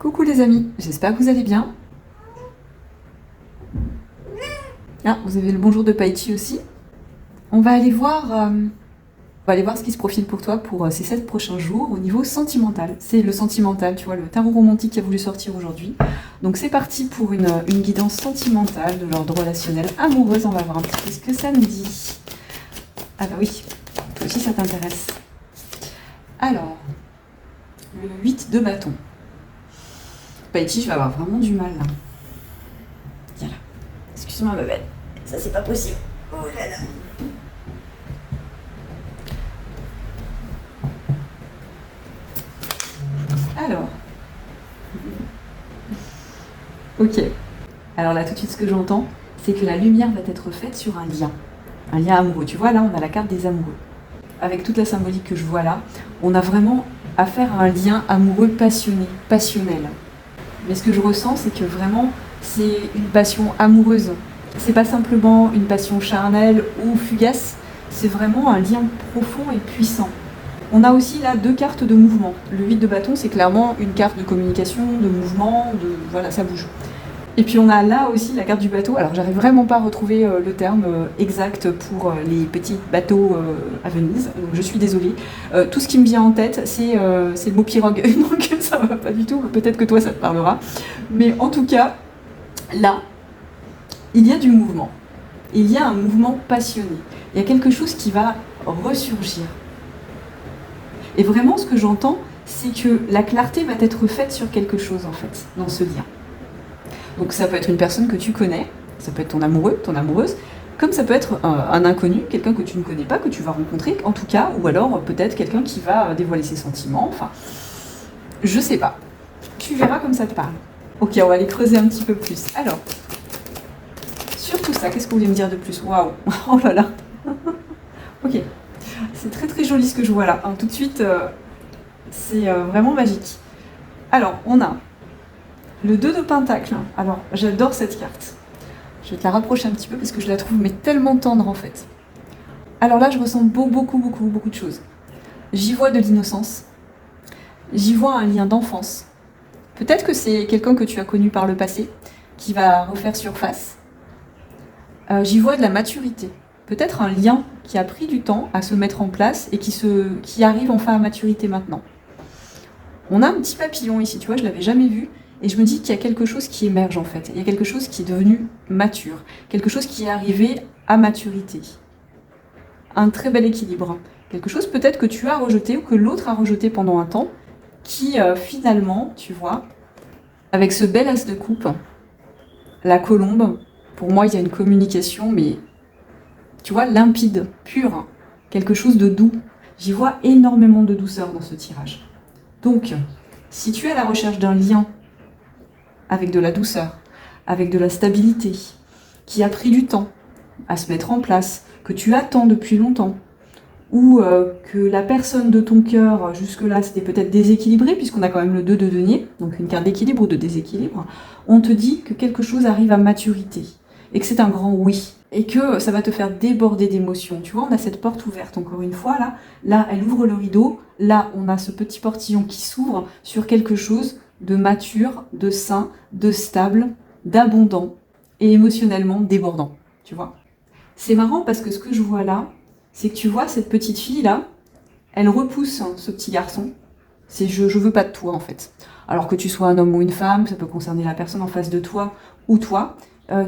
Coucou les amis, j'espère que vous allez bien. Ah, vous avez le bonjour de Paichi aussi. On va aller voir ce qui se profile pour toi pour ces 7 prochains jours au niveau sentimental. C'est le sentimental, tu vois, le tarot romantique qui a voulu sortir aujourd'hui. Donc c'est parti pour une guidance sentimentale de l'ordre relationnel amoureuse. On va voir un petit peu ce que ça nous dit. Ah bah oui, toi aussi ça t'intéresse. Alors, le 8 de bâton. Paichi, je vais avoir vraiment du mal là. Viens là. Excuse-moi ma belle. Ça c'est pas possible. Oh là là. Alors. Ok. Alors là tout de suite ce que j'entends, c'est que la lumière va être faite sur un lien. Un lien amoureux. Tu vois là on a la carte des amoureux. Avec toute la symbolique que je vois là, on a vraiment affaire à un lien amoureux passionné, passionnel. Mais ce que je ressens, c'est que vraiment, c'est une passion amoureuse. C'est pas simplement une passion charnelle ou fugace, c'est vraiment un lien profond et puissant. On a aussi là 2 cartes de mouvement. Le 8 de bâton, c'est clairement une carte de communication, de mouvement, voilà, ça bouge. Et puis on a là aussi la carte du bateau. Alors j'arrive vraiment pas à retrouver le terme exact pour les petits bateaux à Venise, donc je suis désolée. Tout ce qui me vient en tête, c'est le mot pirogue, donc ça va pas du tout, peut-être que toi ça te parlera. Mais en tout cas, là, il y a du mouvement. Il y a un mouvement passionné. Il y a quelque chose qui va ressurgir. Et vraiment ce que j'entends, c'est que la clarté va être faite sur quelque chose en fait, dans ce lien. Donc ça peut être une personne que tu connais, ça peut être ton amoureux, ton amoureuse, comme ça peut être un inconnu, quelqu'un que tu ne connais pas, que tu vas rencontrer en tout cas, ou alors peut-être quelqu'un qui va dévoiler ses sentiments, enfin, je sais pas. Tu verras comme ça te parle. Ok, on va aller creuser un petit peu plus. Alors, sur tout ça, qu'est-ce que vous voulez me dire de plus? Waouh. Oh là là. Ok, c'est très très joli ce que je vois là. Tout de suite, c'est vraiment magique. Alors, on a le 2 de pentacle. Alors, j'adore cette carte. Je vais te la rapprocher un petit peu parce que je la trouve mais tellement tendre en fait. Alors là, je ressens beaucoup de choses. J'y vois de l'innocence. J'y vois un lien d'enfance. Peut-être que c'est quelqu'un que tu as connu par le passé qui va refaire surface. J'y vois de la maturité. Peut-être un lien qui a pris du temps à se mettre en place et qui arrive enfin à maturité maintenant. On a un petit papillon ici, tu vois, je l'avais jamais vu. Et je me dis qu'il y a quelque chose qui émerge en fait. Il y a quelque chose qui est devenu mature. Quelque chose qui est arrivé à maturité. Un très bel équilibre. Quelque chose peut-être que tu as rejeté ou que l'autre a rejeté pendant un temps. Qui finalement, tu vois, avec ce bel as de coupe, la colombe, pour moi il y a une communication, mais tu vois, limpide, pure. Quelque chose de doux. J'y vois énormément de douceur dans ce tirage. Donc, si tu es à la recherche d'un lien avec de la douceur, avec de la stabilité, qui a pris du temps à se mettre en place, que tu attends depuis longtemps, ou que la personne de ton cœur, jusque-là, c'était peut-être déséquilibré, puisqu'on a quand même le 2 de denier, donc une carte d'équilibre ou de déséquilibre, on te dit que quelque chose arrive à maturité, et que c'est un grand oui, et que ça va te faire déborder d'émotions. Tu vois, on a cette porte ouverte, encore une fois, là, elle ouvre le rideau, là, on a ce petit portillon qui s'ouvre sur quelque chose de mature, de sain, de stable, d'abondant et émotionnellement débordant, tu vois. C'est marrant parce que ce que je vois là, c'est que tu vois cette petite fille là, elle repousse ce petit garçon. C'est je veux pas de toi en fait. Alors que tu sois un homme ou une femme, ça peut concerner la personne en face de toi ou toi.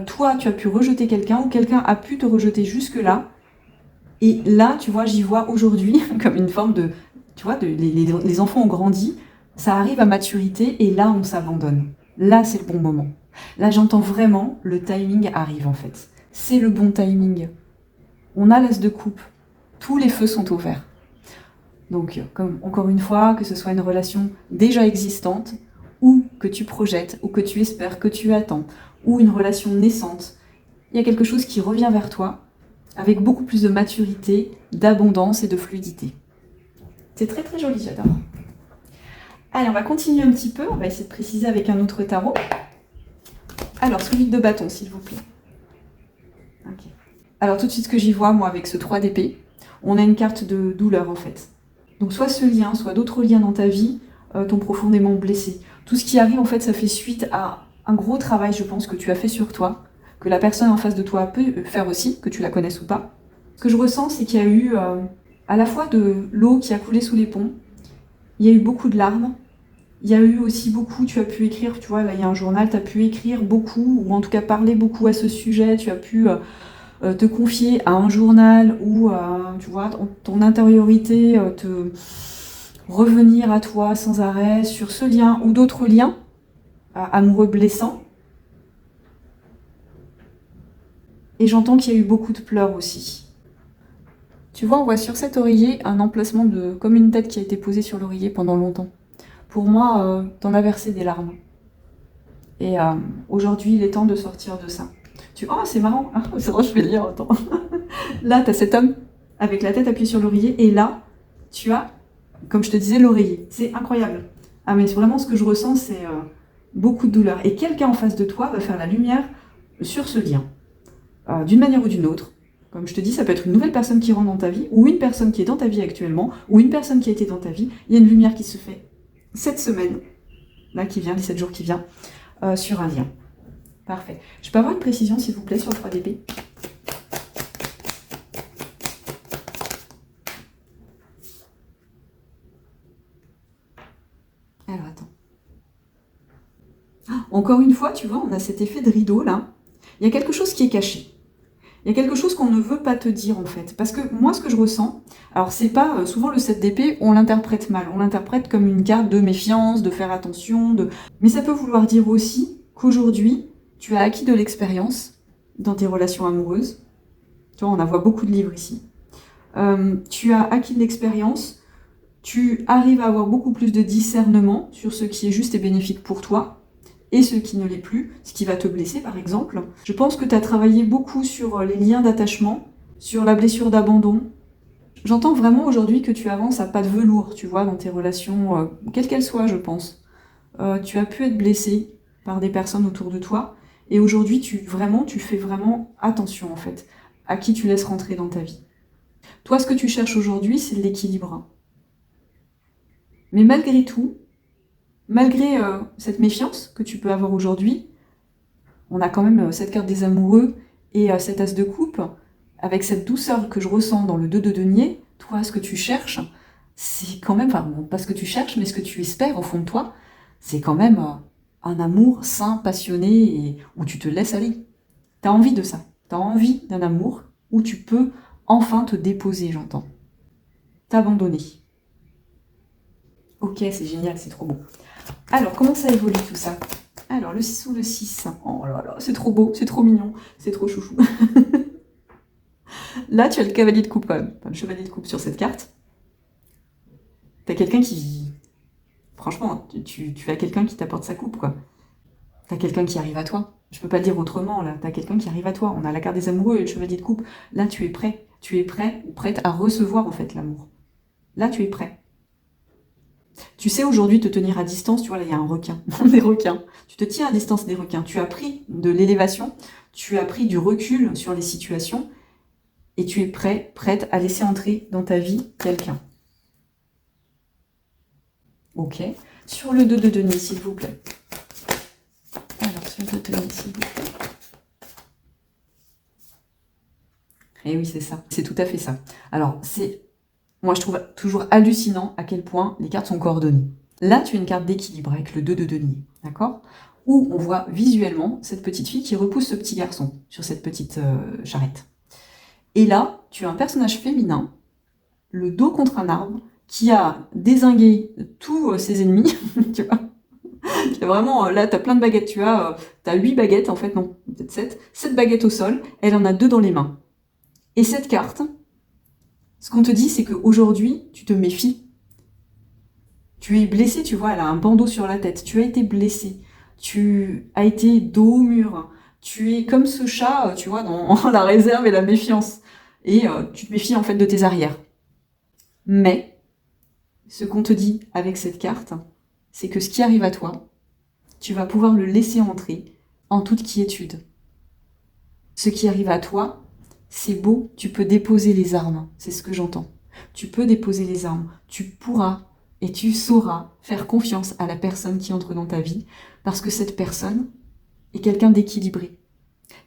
Toi, tu as pu rejeter quelqu'un ou quelqu'un a pu te rejeter jusque-là. Et là, tu vois, j'y vois aujourd'hui comme une forme de... Tu vois, les enfants ont grandi, ça arrive à maturité et là, on s'abandonne. Là, c'est le bon moment. Là, j'entends vraiment le timing arrive en fait. C'est le bon timing. On a l'as de coupe. Tous les feux sont ouverts. Donc, comme encore une fois, que ce soit une relation déjà existante, ou que tu projettes, ou que tu espères, que tu attends, ou une relation naissante, il y a quelque chose qui revient vers toi avec beaucoup plus de maturité, d'abondance et de fluidité. C'est très très joli, j'adore. Allez, on va continuer un petit peu, on va essayer de préciser avec un autre tarot. Alors, celui de bâton, s'il vous plaît. Ok. Alors, tout de suite, ce que j'y vois, moi, avec ce 3 d'épée, on a une carte de douleur, en fait. Donc, soit ce lien, soit d'autres liens dans ta vie t'ont profondément blessé, Tout ce qui arrive, en fait, ça fait suite à un gros travail, je pense, que tu as fait sur toi, que la personne en face de toi peut faire aussi, que tu la connaisses ou pas. Ce que je ressens, c'est qu'il y a eu à la fois de l'eau qui a coulé sous les ponts, il y a eu beaucoup de larmes, il y a eu aussi beaucoup, tu as pu écrire, tu vois, là il y a un journal, tu as pu écrire beaucoup, ou en tout cas parler beaucoup à ce sujet, tu as pu te confier à un journal, ou tu vois, ton intériorité, te revenir à toi sans arrêt sur ce lien, ou d'autres liens amoureux blessants. Et j'entends qu'il y a eu beaucoup de pleurs aussi. Tu vois, on voit sur cet oreiller un emplacement comme une tête qui a été posée sur l'oreiller pendant longtemps. Pour moi, t'en as versé des larmes. Et aujourd'hui, il est temps de sortir de ça. Oh, c'est marrant. Ah, c'est vrai, je vais lire, attends. Là, t'as cet homme avec la tête appuyée sur l'oreiller. Et là, tu as, comme je te disais, l'oreiller. C'est incroyable. Ah, mais vraiment, ce que je ressens, c'est beaucoup de douleur. Et quelqu'un en face de toi va faire la lumière sur ce lien. D'une manière ou d'une autre. Comme je te dis, ça peut être une nouvelle personne qui rentre dans ta vie, ou une personne qui est dans ta vie actuellement, ou une personne qui a été dans ta vie. Il y a une lumière qui se fait cette semaine, là qui vient, les 7 jours qui vient, sur un lien. Parfait. Je peux avoir une précision, s'il vous plaît, sur le 3 d'épée? Alors, attends. Encore une fois, tu vois, on a cet effet de rideau, là. Il y a quelque chose qui est caché. Il y a quelque chose qu'on ne veut pas te dire, en fait. Parce que moi, ce que je ressens, alors c'est pas, souvent le 7 d'épée, on l'interprète mal. On l'interprète comme une carte de méfiance, de faire attention, mais ça peut vouloir dire aussi qu'aujourd'hui, tu as acquis de l'expérience dans tes relations amoureuses. Tu vois, on en voit beaucoup de livres ici. Tu as acquis de l'expérience, tu arrives à avoir beaucoup plus de discernement sur ce qui est juste et bénéfique pour toi, et ce qui ne l'est plus, ce qui va te blesser par exemple. Je pense que tu as travaillé beaucoup sur les liens d'attachement, sur la blessure d'abandon. J'entends vraiment aujourd'hui que tu avances à pas de velours, tu vois, dans tes relations, quelles qu'elles soient, je pense. Tu as pu être blessé par des personnes autour de toi, et aujourd'hui, tu fais vraiment attention, en fait, à qui tu laisses rentrer dans ta vie. Toi, ce que tu cherches aujourd'hui, c'est l'équilibre. Mais malgré tout, malgré cette méfiance que tu peux avoir aujourd'hui, on a quand même cette carte des amoureux et cet as de coupe, avec cette douceur que je ressens dans le 2 de denier. Toi, ce que tu cherches, c'est quand même, enfin bon, pas ce que tu cherches, mais ce que tu espères au fond de toi, c'est quand même un amour sain, passionné, et où tu te laisses aller. T'as envie de ça. T'as envie d'un amour où tu peux enfin te déposer, j'entends. T'abandonner. Ok, c'est génial, c'est trop beau. Alors, comment ça évolue tout ça? Alors, le 6 ou le 6. Oh là là, c'est trop beau, c'est trop mignon, c'est trop chouchou. Là, tu as le cavalier de coupe quand même. Enfin, le chevalier de coupe sur cette carte. T'as quelqu'un qui... Franchement, tu as quelqu'un qui t'apporte sa coupe, quoi. T'as quelqu'un qui arrive à toi. Je peux pas le dire autrement, là. T'as quelqu'un qui arrive à toi. On a la carte des amoureux et le chevalier de coupe. Là, tu es prêt. Tu es prêt ou prête à recevoir, en fait, l'amour. Là, tu es prêt. Tu sais aujourd'hui te tenir à distance, tu vois, là, il y a un requin, des requins. Tu te tiens à distance des requins. Tu as pris de l'élévation, tu as pris du recul sur les situations, et tu es prêt, prête à laisser entrer dans ta vie quelqu'un. Ok. Sur le 2 de denier, s'il vous plaît. Alors, sur le 2 de denier, s'il vous plaît. Eh oui, c'est ça. C'est tout à fait ça. Alors, moi, je trouve toujours hallucinant à quel point les cartes sont coordonnées. Là, tu as une carte d'équilibre avec le 2 de denier, d'accord? Où on voit visuellement cette petite fille qui repousse ce petit garçon sur cette petite charrette. Et là, tu as un personnage féminin, le dos contre un arbre, qui a dézingué tous ses ennemis, tu vois. Vraiment, là, tu as plein de baguettes. Tu as 8 baguettes, en fait, non, peut-être 7. 7 baguettes au sol, elle en a 2 dans les mains. Et cette carte, ce qu'on te dit, c'est qu'aujourd'hui, tu te méfies. Tu es blessé, tu vois, elle a un bandeau sur la tête. Tu as été blessé. Tu as été dos au mur. Tu es comme ce chat, tu vois, dans la réserve et la méfiance. Et tu te méfies, en fait, de tes arrières. Mais, ce qu'on te dit avec cette carte, c'est que ce qui arrive à toi, tu vas pouvoir le laisser entrer en toute quiétude. Ce qui arrive à toi, c'est beau, tu peux déposer les armes, c'est ce que j'entends. Tu peux déposer les armes, tu pourras Et tu sauras faire confiance à la personne qui entre dans ta vie, parce que cette personne est quelqu'un d'équilibré.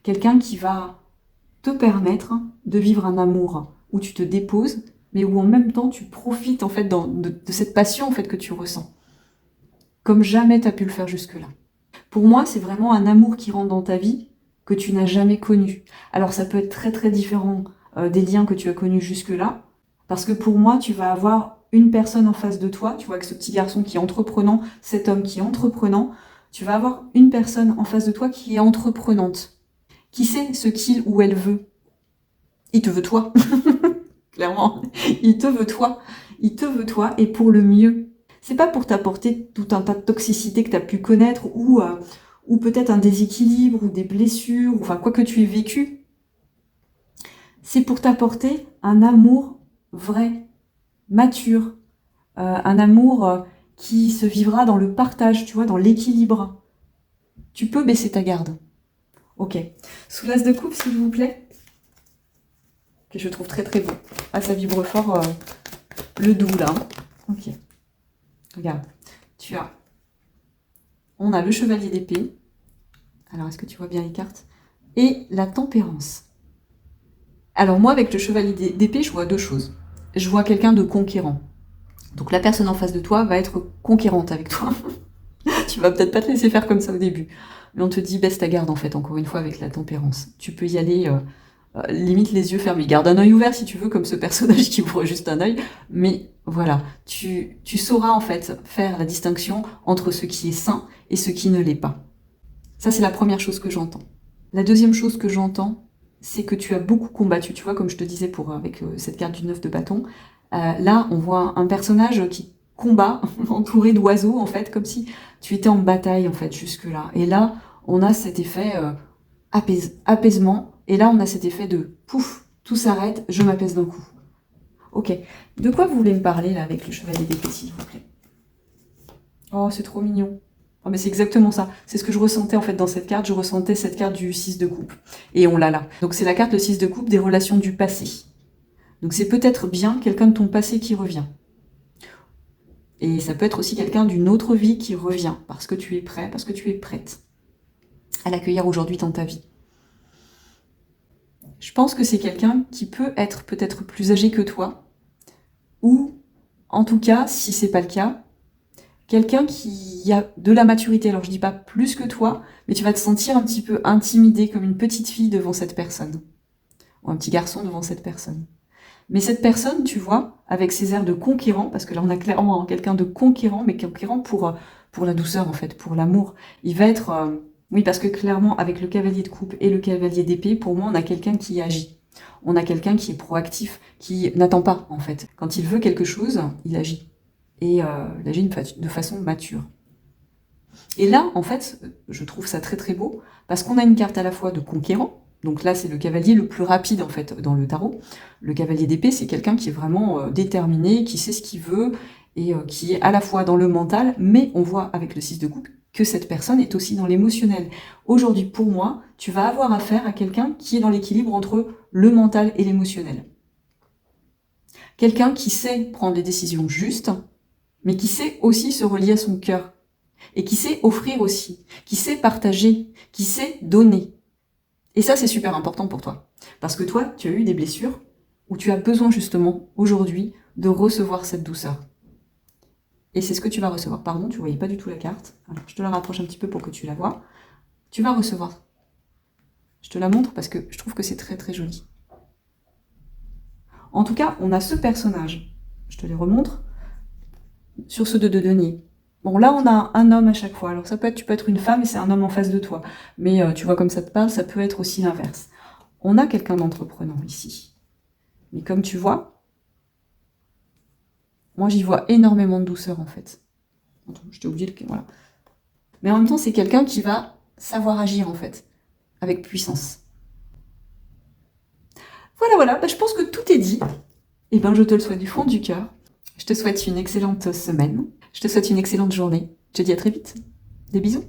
Quelqu'un qui va te permettre de vivre un amour où tu te déposes, mais où en même temps tu profites en fait de cette passion en fait que tu ressens. Comme jamais tu as pu le faire jusque-là. Pour moi, c'est vraiment un amour qui rentre dans ta vie que tu n'as jamais connu. Alors ça peut être très très différent des liens que tu as connus jusque-là, parce que pour moi, tu vas avoir une personne en face de toi, tu vois, que ce petit garçon qui est entreprenant, cet homme qui est entreprenant, tu vas avoir une personne en face de toi qui est entreprenante, qui sait ce qu'il ou elle veut. Il te veut toi, clairement. Il te veut toi. Il te veut toi, et pour le mieux. C'est pas pour t'apporter tout un tas de toxicité que tu as pu connaître, ou peut-être un déséquilibre, ou des blessures, enfin quoi que tu aies vécu. C'est pour t'apporter un amour vrai, mature, un amour qui se vivra dans le partage, tu vois, dans l'équilibre. Tu peux baisser ta garde. Ok. Sous l'as de coupe, s'il vous plaît. Que je trouve très très beau. Ah, ça vibre fort le doux là. Ok. Regarde. On a le chevalier d'épée. Alors, est-ce que tu vois bien les cartes? Et la tempérance. Alors, moi, avec le chevalier d'épée, je vois deux choses. Je vois quelqu'un de conquérant. Donc, la personne en face de toi va être conquérante avec toi. Tu vas peut-être pas te laisser faire comme ça au début. Mais on te dit, baisse ta garde, en fait, encore une fois, avec la tempérance. Tu peux y aller, limite les yeux fermés. Garde un œil ouvert si tu veux, comme ce personnage qui ouvre juste un œil. Mais voilà, tu sauras, en fait, faire la distinction entre ce qui est sain et ce qui ne l'est pas. Ça, c'est la première chose que j'entends. La deuxième chose que j'entends, c'est que tu as beaucoup combattu. Tu vois, comme je te disais avec cette carte du 9 de bâton, là, on voit un personnage qui combat, entouré d'oiseaux, en fait, comme si tu étais en bataille, en fait, jusque-là. Et là, on a cet effet apaisement. Et là, on a cet effet de pouf, tout s'arrête, je m'apaise d'un coup. Ok. De quoi vous voulez me parler, là, avec le chevalier d'épée, s'il vous plaît? Oh, c'est trop mignon. Oh, mais c'est exactement ça. C'est ce que je ressentais en fait dans cette carte. Je ressentais cette carte du 6 de coupe. Et on l'a là. Donc c'est la carte le 6 de coupe des relations du passé. Donc c'est peut-être bien quelqu'un de ton passé qui revient. Et ça peut être aussi quelqu'un d'une autre vie qui revient. Parce que tu es prêt, parce que tu es prête à l'accueillir aujourd'hui dans ta vie. Je pense que c'est quelqu'un qui peut être peut-être plus âgé que toi. Ou, en tout cas, si c'est pas le cas, quelqu'un qui a de la maturité. Alors je dis pas plus que toi, mais tu vas te sentir un petit peu intimidé comme une petite fille devant cette personne. Ou un petit garçon devant cette personne. Mais cette personne, tu vois, avec ses airs de conquérant, parce que là on a clairement quelqu'un de conquérant, mais conquérant pour la douceur en fait, pour l'amour. Il va être... oui, parce que clairement, avec le cavalier de coupe et le cavalier d'épée, pour moi, on a quelqu'un qui agit. On a quelqu'un qui est proactif, qui n'attend pas en fait. Quand il veut quelque chose, il agit. Et il agit de façon mature. Et là, en fait, je trouve ça très très beau, parce qu'on a une carte à la fois de conquérant, donc là c'est le cavalier le plus rapide en fait dans le tarot. Le cavalier d'épée, c'est quelqu'un qui est vraiment déterminé, qui sait ce qu'il veut, et qui est à la fois dans le mental, mais on voit avec le 6 de coupe que cette personne est aussi dans l'émotionnel. Aujourd'hui, pour moi, tu vas avoir affaire à quelqu'un qui est dans l'équilibre entre le mental et l'émotionnel. Quelqu'un qui sait prendre les décisions justes, mais qui sait aussi se relier à son cœur, et qui sait offrir aussi, qui sait partager, qui sait donner. Et ça, c'est super important pour toi, parce que toi, tu as eu des blessures, où tu as besoin justement, aujourd'hui, de recevoir cette douceur. Et c'est ce que tu vas recevoir. Pardon, tu voyais pas du tout la carte. Alors, je te la rapproche un petit peu pour que tu la vois. Tu vas recevoir. Je te la montre parce que je trouve que c'est très très joli. En tout cas, on a ce personnage. Je te les remontre. Sur ce 2 de denier. Bon, là, on a un homme à chaque fois. Alors, tu peux être une femme et c'est un homme en face de toi. Mais tu vois, comme ça te parle, ça peut être aussi l'inverse. On a quelqu'un d'entreprenant ici. Mais comme tu vois, moi, j'y vois énormément de douceur, en fait. Attends, je t'ai oublié le... Voilà. Mais en même temps, c'est quelqu'un qui va savoir agir, en fait, avec puissance. Voilà. Bah, je pense que tout est dit. Et ben, je te le souhaite du fond du cœur. Je te souhaite une excellente semaine. Je te souhaite une excellente journée. Je te dis à très vite. Des bisous.